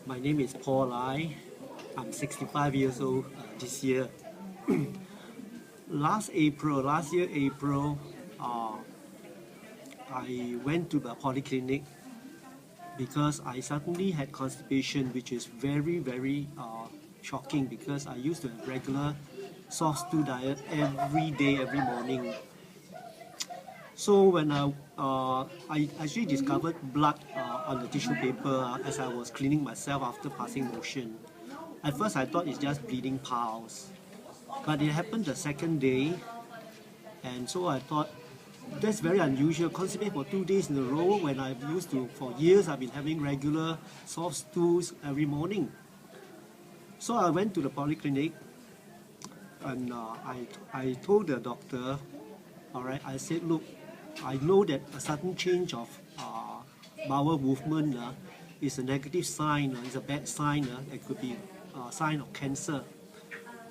My name is Paul Lai. I'm 65 years old this year. Last year April, I went to the polyclinic because I suddenly had constipation, which is very shocking because I used to have regular soft stool diet every day, every morning. So when I actually discovered blood on the tissue paper as I was cleaning myself after passing motion. At first I thought it's just bleeding piles, but it happened the second day, and so I thought that's very unusual. Constipate for 2 days in a row when I've used to, for years I've been having regular soft stools every morning. So I went to the polyclinic and I told the doctor, all right, I said, look, I know that a sudden change of bowel movement is a negative sign, it's a bad sign, it could be a sign of cancer.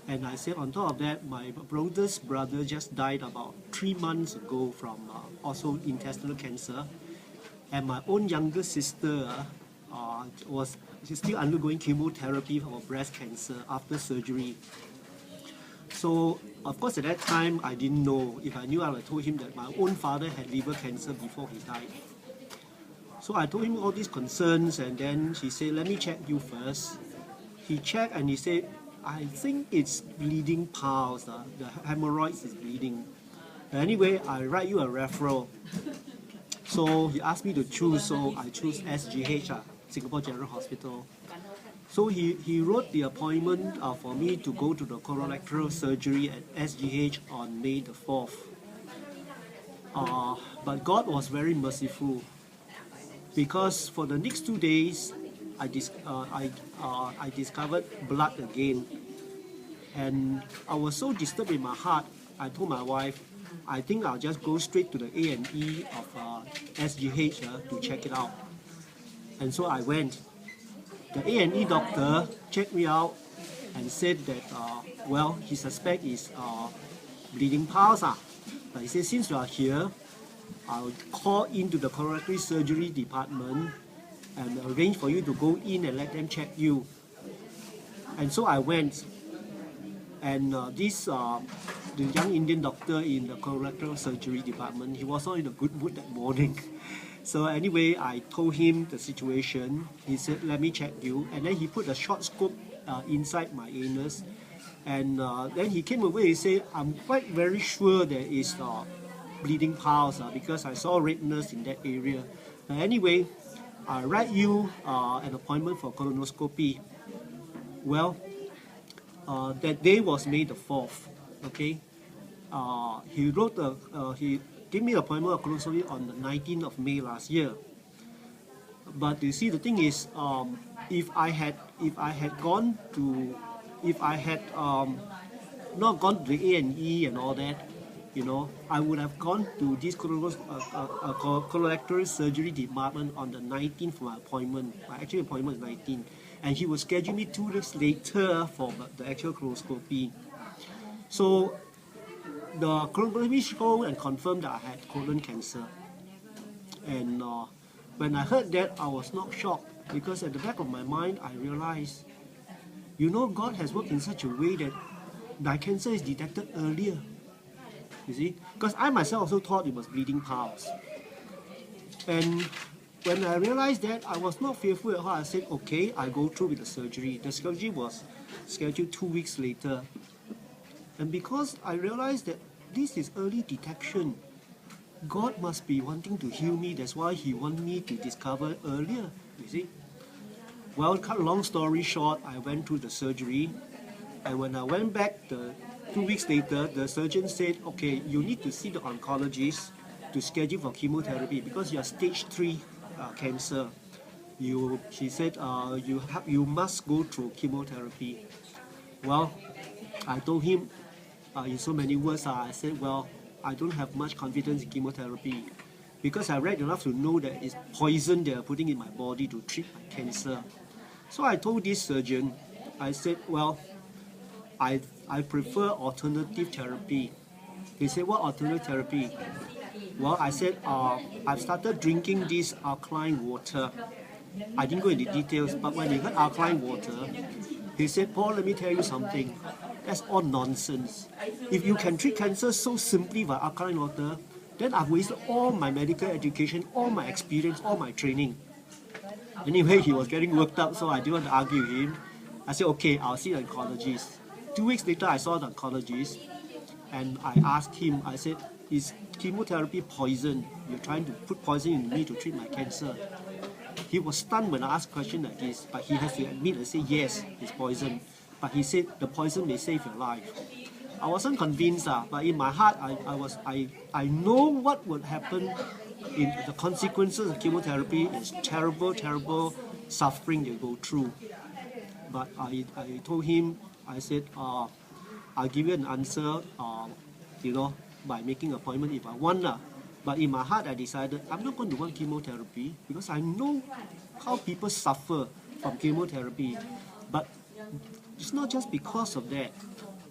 And I said, on top of that, my brother's brother just died about 3 months ago from also intestinal cancer. And my own younger sister she's still undergoing chemotherapy for breast cancer after surgery. So, of course, at that time, I didn't know. If I knew, I would have told him that my own father had liver cancer before he died. So I told him all these concerns, and then he said, let me check you first. He checked and he said, I think it's bleeding piles, the hemorrhoids is bleeding. Anyway, I write you a referral. So he asked me to choose, so I chose SGH, Singapore General Hospital. So he wrote the appointment for me to go to the colorectal surgery at SGH on May the 4th. But God was very merciful because for the next 2 days, I discovered blood again. And I was so disturbed in my heart, I told my wife, I think I'll just go straight to the A&E of SGH to check it out. And so I went. The A&E doctor checked me out and said that, well, he suspects is bleeding piles. But he said, since you are here, I'll call into the colorectal surgery department and arrange for you to go in and let them check you. And so I went. And the young Indian doctor in the colorectal surgery department, he was not in a good mood that morning. So anyway, I told him the situation. He said, let me check you. And then he put a short scope inside my anus. And then he came away and said, I'm quite very sure there is bleeding piles because I saw redness in that area. But anyway, I write you an appointment for colonoscopy. Well, that day was May the 4th, okay? He gave me an appointment of colonoscopy on the 19th of May last year. But you see, the thing is, if I had not gone to the A&E and all that, I would have gone to this colorectal surgery department on the 19th for my appointment. My actual appointment is 19th. And he will schedule me 2 weeks later for the actual colonoscopy. So the colonoscopy showed and confirmed that I had colon cancer. And when I heard that, I was not shocked because at the back of my mind, I realized, God has worked in such a way that my cancer is detected earlier. You see, because I myself also thought it was bleeding piles. And when I realized that, I was not fearful at all. I said, okay, I'll go through with the surgery. The surgery was scheduled 2 weeks later. And because I realized that this is early detection, God must be wanting to heal me. That's why He wanted me to discover earlier, you see. Well, cut a long story short, I went through the surgery. And when I went back 2 weeks later, the surgeon said, okay, you need to see the oncologist to schedule for chemotherapy because you are stage 3 cancer. She said, you must go through chemotherapy. Well, I told him in so many words, I said, well, I don't have much confidence in chemotherapy because I read enough to know that it's poison they are putting in my body to treat my cancer. So I told this surgeon, I said, well, I prefer alternative therapy. He said, what alternative therapy? Well, I said, I've started drinking this alkaline water. I didn't go into details, but when he heard alkaline water, he said, Paul, let me tell you something. That's all nonsense. If you can treat cancer so simply by alkaline water, then I've wasted all my medical education, all my experience, all my training. Anyway, he was getting worked up, so I didn't want to argue with him. I said, okay, I'll see the oncologist. 2 weeks later, I saw the oncologist, and I asked him, I said, is chemotherapy poison? You're trying to put poison in me to treat my cancer. He was stunned when I asked a question like this, but he has to admit and say, yes, it's poison. But he said, the poison may save your life. I wasn't convinced, but in my heart, I know what would happen. In the consequences of chemotherapy is terrible, terrible suffering you go through. But I told him, I said, I'll give you an answer, by making an appointment if I want. But in my heart, I decided I'm not going to want chemotherapy because I know how people suffer from chemotherapy. But it's not just because of that.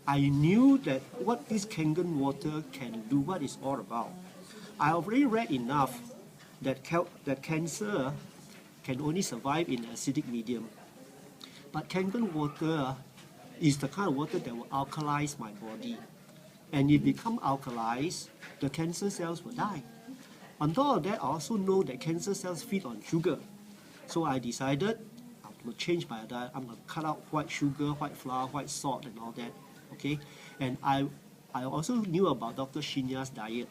I knew that what this Kangen water can do, what it's all about. I already read enough that cancer can only survive in acidic medium. But Kangen water is the kind of water that will alkalize my body. And if it become alkalized, the cancer cells will die. On top of that, I also know that cancer cells feed on sugar. So I decided I'm going to change my diet. I'm going to cut out white sugar, white flour, white salt and all that. Okay? And I also knew about Dr. Shinya's diet.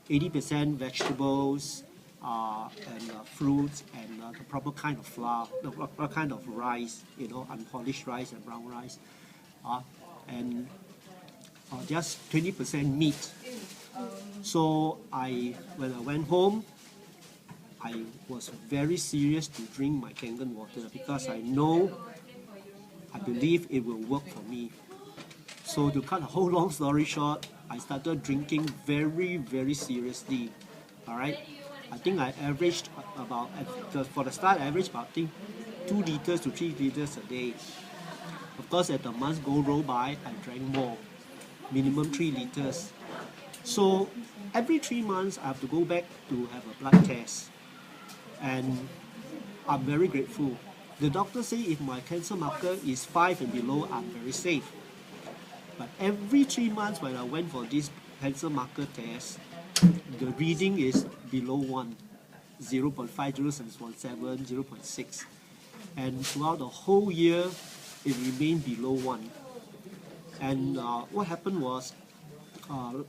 80% vegetables and fruits and the proper kind of flour, the proper kind of rice, unpolished rice and brown rice. And just 20% meat. So when I went home, I was very serious to drink my Kangen water because I believe it will work for me. So to cut a whole long story short, I started drinking very, very seriously. All right, I think I averaged for the start, I averaged about 2 liters to 3 liters a day. Of course, as the months roll by, I drank more, minimum 3 liters. So every 3 months, I have to go back to have a blood test. And I'm very grateful. The doctor say if my cancer marker is 5 and below, I'm very safe. But every 3 months when I went for this cancer marker test, the reading is below 1, 0.5, 0.7, 0.6. And throughout the whole year, it remained below 1. And what happened was,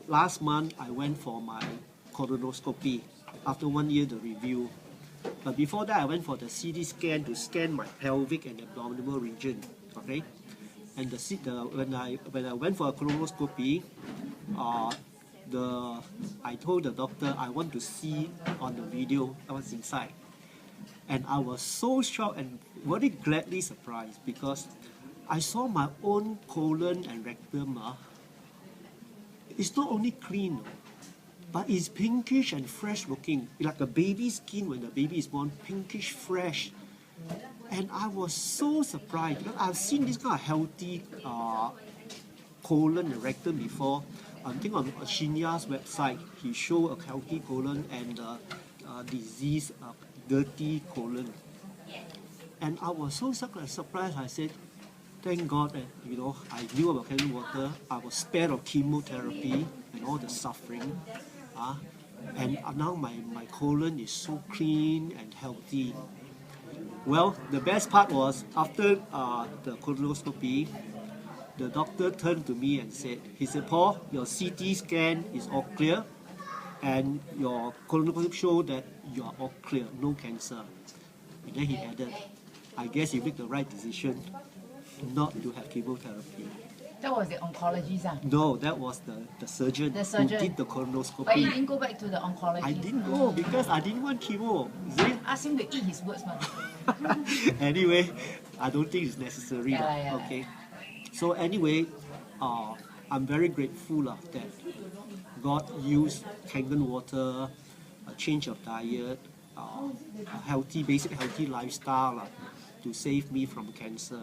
last month I went for my colonoscopy. After 1 year, the review. But before that, I went for the CT scan to scan my pelvic and abdominal region. Okay, and when I went for a colonoscopy, I told the doctor I want to see on the video what's inside, and I was so shocked and very gladly surprised because I saw my own colon and rectum. It's not only clean, but it's pinkish and fresh looking, like a baby's skin when the baby is born, pinkish fresh. And I was so surprised because I've seen this kind of healthy colon and rectum before. I think on Shinya's website, he showed a healthy colon and disease, dirty colon. And I was so surprised. I said, thank God that I knew about Kangen water. I was spared of chemotherapy and all the suffering. And now my colon is so clean and healthy. Well, the best part was after the colonoscopy, the doctor turned to me and said, Paul, your CT scan is all clear and your colonoscopy showed that you are all clear, no cancer. And then he added, I guess you make the right decision not to have chemotherapy. That was the oncologist? No, that was the surgeon who did the colonoscopy. But you didn't go back to the oncologist? I didn't go because I didn't want chemo. See? Ask him to eat his words, man. Anyway, I don't think it's necessary. Yeah. Okay. So anyway, I'm very grateful that God used Kangen water, a change of diet, a basic healthy lifestyle to save me from cancer.